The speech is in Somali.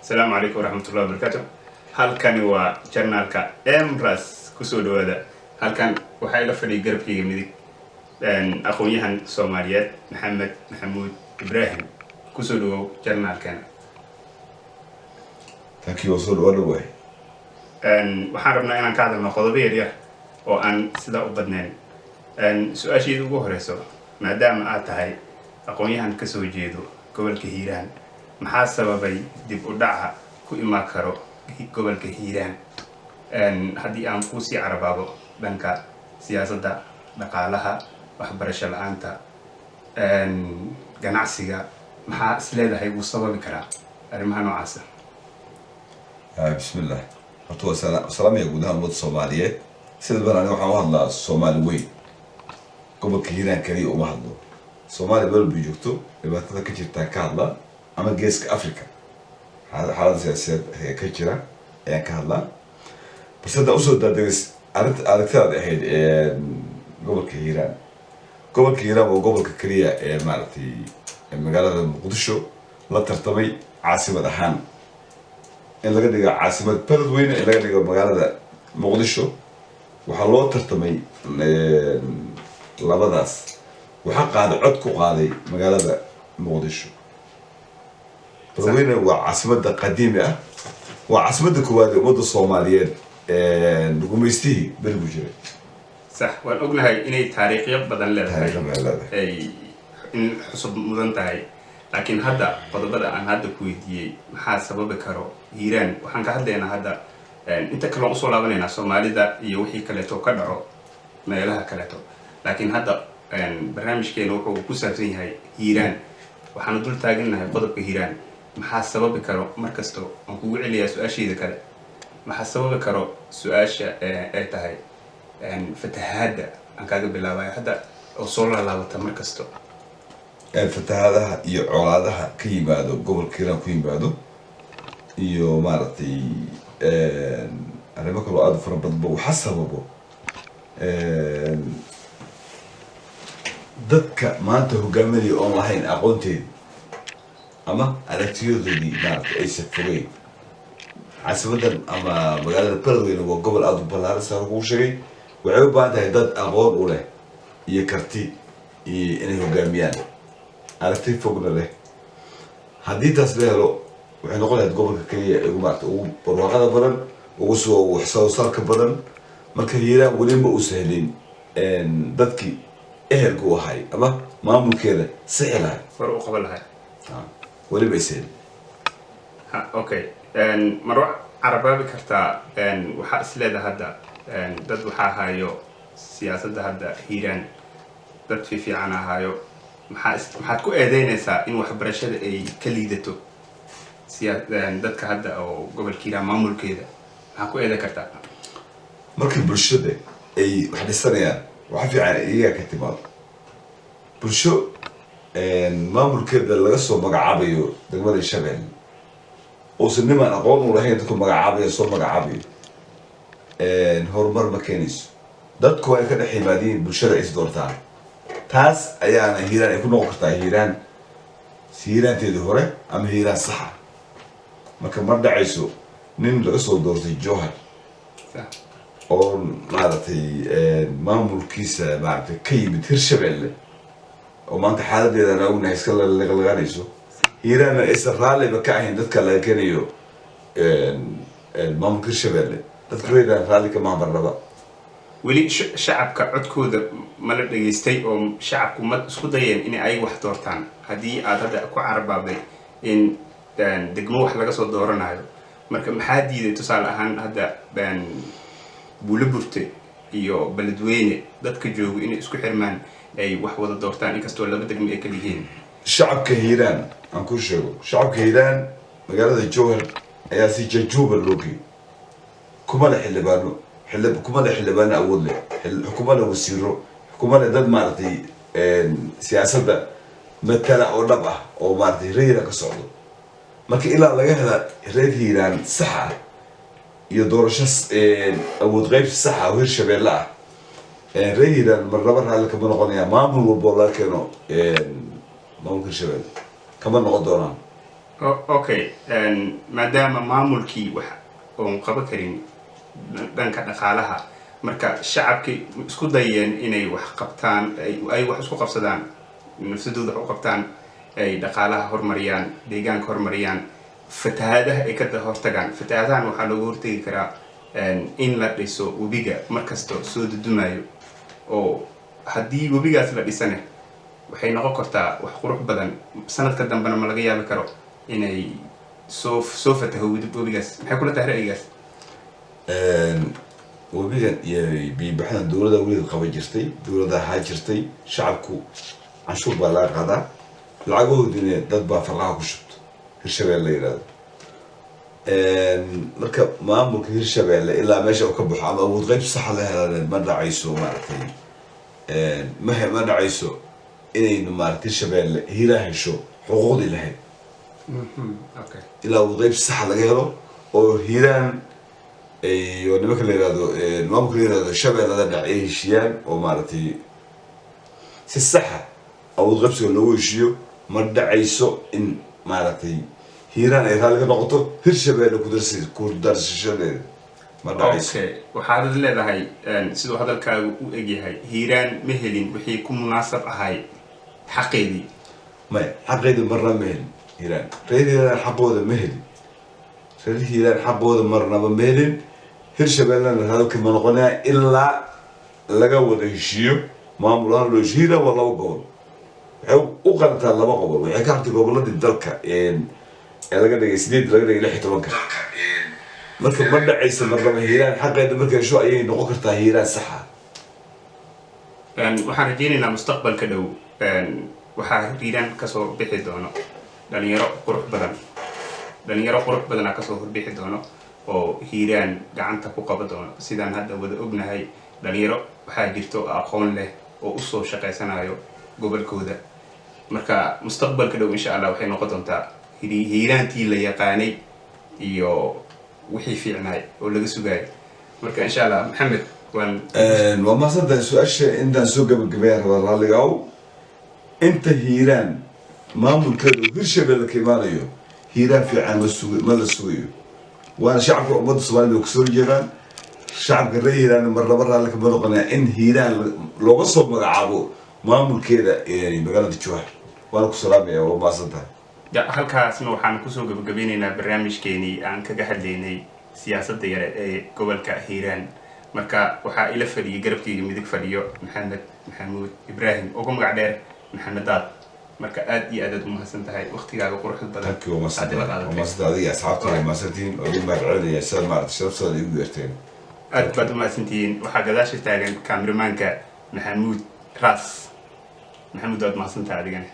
السلام عليكم ورحمة الله وبركاته. halkani waa channelka Emras kusoo dhawaada. halkan waxaa ila fadhiya garabkayga midig aqoonyahan Soomaaliyeed Maxamed Maxamuud Ibrahim. kusoo dhawow channelkan. Thank you so much. waxaan rabnaa inaan ka hadalno qodobo yar oo aan sida u badnayn. su-aasheedu ugu horeyso maadaama aad tahay aqoonyahan ka soo jeedo gobolka Hiiraan, maxaa sababay dib u dhaca ku imaan karo gobolka Hiiraan haddii aan ku sii carabaabo dhanka siyaasadda, dhaqaalaha, waxbarasho la'aanta, ganacsiga, maxaa isleedahay uu sababi karaa arrimaha noocaas ah? Bismillah. Horta salaam iyo gudaha ummadda Soomaaliyeed. Sida badan waxaan u hadlaa Soomaali weyn. gobolka Hiiraan kaliya uma hadlo. Soomaali bal buu joogto dhibaatada ka jirta ka hadla ama geeska Afrika. xaalad siyaasadeed ee ka jira ayaan ka hadlaa. balse hadda usoo daadegis aragtidaad ahayd gobolka Hiiraan. gobolka Hiiraan waa gobolka kaliya ee maaragtay magaalada Muqdisho la tartamay caasimad ahaan in laga dhigo caasimad beledweyne in laga dhigo magaalada Muqdisho. waxaa loo tartamay labadaas. waxaa qaaday cod ku qaaday magaalada Muqdisho. beledweyne waa caasimada qadiimi ah, waa caasimada koowaad ee ummadda Soomaaliyeed gumaystihii berigu jiray. صح waan ognahay inay taariikhyo badan leedahay ay in xusub mudan tahay, laakiin hadda qodobada aan hadda ku weydiiyey maxaa sababi karo Hiiraan, waxaan ka hadlaynaa hadda inta kale usoo laabanaynaa Soomaalida iyo wixii kaleeto ka dhaco meelaha kaleeto, laakiin hadda barnaamijkeena wuxuu ku saabsan yahay Hiiraan. waxaan dul taaganahay qodobka Hiiraan. maxaa sababi karo markasto aan kugu celiyaa su-aasheeda kale, maxaa sababi karo su-aasha ay tahay fatahaadda aan kaaga bilaabay hadda oo soo laabata markasto. fatahaadaha iyo colaadaha ka yimaado gobolka Hiiraan ku yimaado iyo maaragtay arrimo kale oo aad u fara badan waxaa sababo dadka maanta hogaaminaya oon lahayn aqoonteedi ama aragtiyadoodii maaragtay aysan fogeyn. caasimadan ama magaalada beledweyne waa gobol aada u ballaaran saan kuu sheegay. waxay u baahan tahay dad aqoon u leh iyo karti iyo inay hogaamiyaan, aragti fogna leh. haddii taas la helo waxay noqon lahayd gobolka kaliya ugu maaragtay ugu barwaaqada badan, ugu soo waxsoosaarka badan. marka Hiiraan weli ma u sahlin dadkii ehelka u ahay ama maamulkeeda sixi lahay war u qaban lahay weli ma sahlin. okay marwa carabaabi kartaa waxaa isleedahay hadda dad waxaa hayo siyaasadda hadda Hiiraan dad fiican ahayo, maxaad ku eedeynaysaa in waxbarashada ay ka liidato dadka hadda oo gobolka Hiiraan maamulkeeda, maxaa ku eedeyn kartaa? markii bulshada ay wax dhisanayaan waxa fiican iyaga ka timaado. bulsho maamulkeeda laga soo magacaabayo degmada Shabeelle uusan niman aqoon u lahayn dadku magacaabayo soo magacaabayo horumar ma keenayso. dadku way ka dhex yimaadeen bulshada is doortaan. taas ayaana Hiiraan ay ku noqon kartaa hiiraanteedii hore ama Hiiraan saxa. marka ma dhacayso nin laga soo doortay Jowhar oo maaragtay maamulkiisa maaragtay ka yimid Hirshabeelle oo maanta xaaladeeda aan ognahay iska laqanayso. Hiiraan aysan raalliba ka ahayn dadka laga keenayo maamulka Hirshabeelle. dadka reer raalli ka maabarnaba. weli shacabka codkooda ma la dhageystay oo shacabku ma isku dayeen in ay wax doortaan? haddii aad hadda ku carabaabay in degmo wax laga soo dooranayo, marka maxaa diiday tusaale ahaan hadda Buuliburte iyo Beledweyne dadka jooga inay isku xirmaan ay wax wada doortaan inkastoo laba degmo ay kala yihiin? shacabka Hiiraan aan ku sheego, shacabka Hiiraan magaalada Jowhar ayaa si jajuuba loo geeyay. kuma la xildhibaano awood leh, kuma la wasiiro, kuma la dad maaragtay siyaasadda matala oo dhab ah oo maaragtay reer ka socdo. marka ilaa laga hela reer Hiiraan sax ah iyo doorasho awood qayb sax ah oo Hirshabeelle ah, reer Hiiraan marnaba raalli kama noqonaya. maamul walbo la keeno maamulka Hirshabeelle kama noqon doonaan. okay maadaama maamulkii wax oon qaban karin dhanka dhaqaalaha marka shacabkii isku dayeen inay wax qabtaan ay wax isku qabsadaan nafsadooda wax u qabtaan ay dhaqaalaha horumariyaan deegaanka horumariyaan fatahaadaha ay ka hortagaan fatahaadahan waxaa looga hortagi karaa in la dhiso webiga markasta soo dudumayo oo haddii webigaas la dhisane waxay noqon kartaa wax qurux badan sanadka dambena ma laga yaabi karo inay soo fataho webigaas maxay kula tahay ra'yigaas webigan iyo biibaxdan dowladda weligeed qaban jirtay dowladda ahaa jirtay shacabku canshuur baa laga qaadaa lacagahoodina dad baa farqaha ku shubto hirshabelle la yidhahdo marka maamulka hirshabelle ilaa meesha uu ka baxo ama awood qayb saxa la helaan ma dhacayso maaragtay ma dhacayso inaynu maaragtay hirshabelle hiraa hesho xuquuqdii lahayd ilaa awood qayb saxa laga helo oo hiiraan iyo nimanka la yidhahdo maamulka la yidhahdo shabeellada dhac ay heshiiyaan oo maaragtay si saxa awood qaybsiga loogu heshiiyo ma dhacayso in maaragtay hiiraan ay raalli ka noqoto hirshabelle ku darsashadeeda ma dhacayso. waxaad leedahay siduu hadalkaagu u egyahay hiiraan ma helin wixii ku munaasab ahay xaqeedii maya xaqeedii marna ma helin hiiraan reer hiiraan xaqooda ma helin reer hiiraan xaqooda marnaba ma helin hirshabellena hadalka ma noqonaya ilaa laga wada heshiiyo maamul ahaan loo heshiiyo hiiraan waa laba gobol waxay u qalantaa laba gobol waxay ka hartay goboladii dalka ee laga dhigay 8 laga dhigay 16 marka ma dhacaysa marnaba hiiraan xaqeeda marka hesho ayay noqon kartaa hiiraan saxa waxaan rajeynaynaa mustaqbalka dhow waxaa hiiraan kasoo bixi doono dhalinyaro qurux badanaa kasoo horbixi doono oo hiiraan gacanta ku qaba doono sidaan hadda wada ognahay dhalinyaro waxaa jirto aqoon leh oo usoo shaqaysanayo gobolkooda marka mustaqbalka dhow insha Allah waxay noqon doontaa hiiraantii la yaqaanay iyo wixii fiicnaay oo laga sugaay marka insha Allah Maxamed waa maasanta su-aasha intaan soo gabagabeeya rabaa raalligaaw inta hiiraan maamulkeedu hirshabelle ka imaanayo hiiraan fiican ma la sugayo waana shacabka ummadda soomaalida kasoo horjeedaan shacabka reer hiiraan marnaba raalli kama noqonaya in hiiraan looga soo magacaabo maamulkeeda magaalada jowhar waana ku salaamaya waa maasantahay halkaasna waxaan kusoo gabagabeynaynaa barnaamijkeenii aan kaga hadlaynay siyaasadda yare ee gobolka hiiraan marka waxaa ila fadhiyay garabkeyga midig fadhiyo maxamed maxamuud ibraahim ugu magac dheer maxamed daad marka aad iyo aad umahadsan tahay waqtigaaga quruxda badan adiga asxaabta maasantiin oo ugu mahad celinaya sida maaragtay sharafsooda igu yeerteen aad baad umahadsantihiin waxaa gadaasha taagan kaamiramanka maxamuud raas maxamuud waad mahadsantahay adigana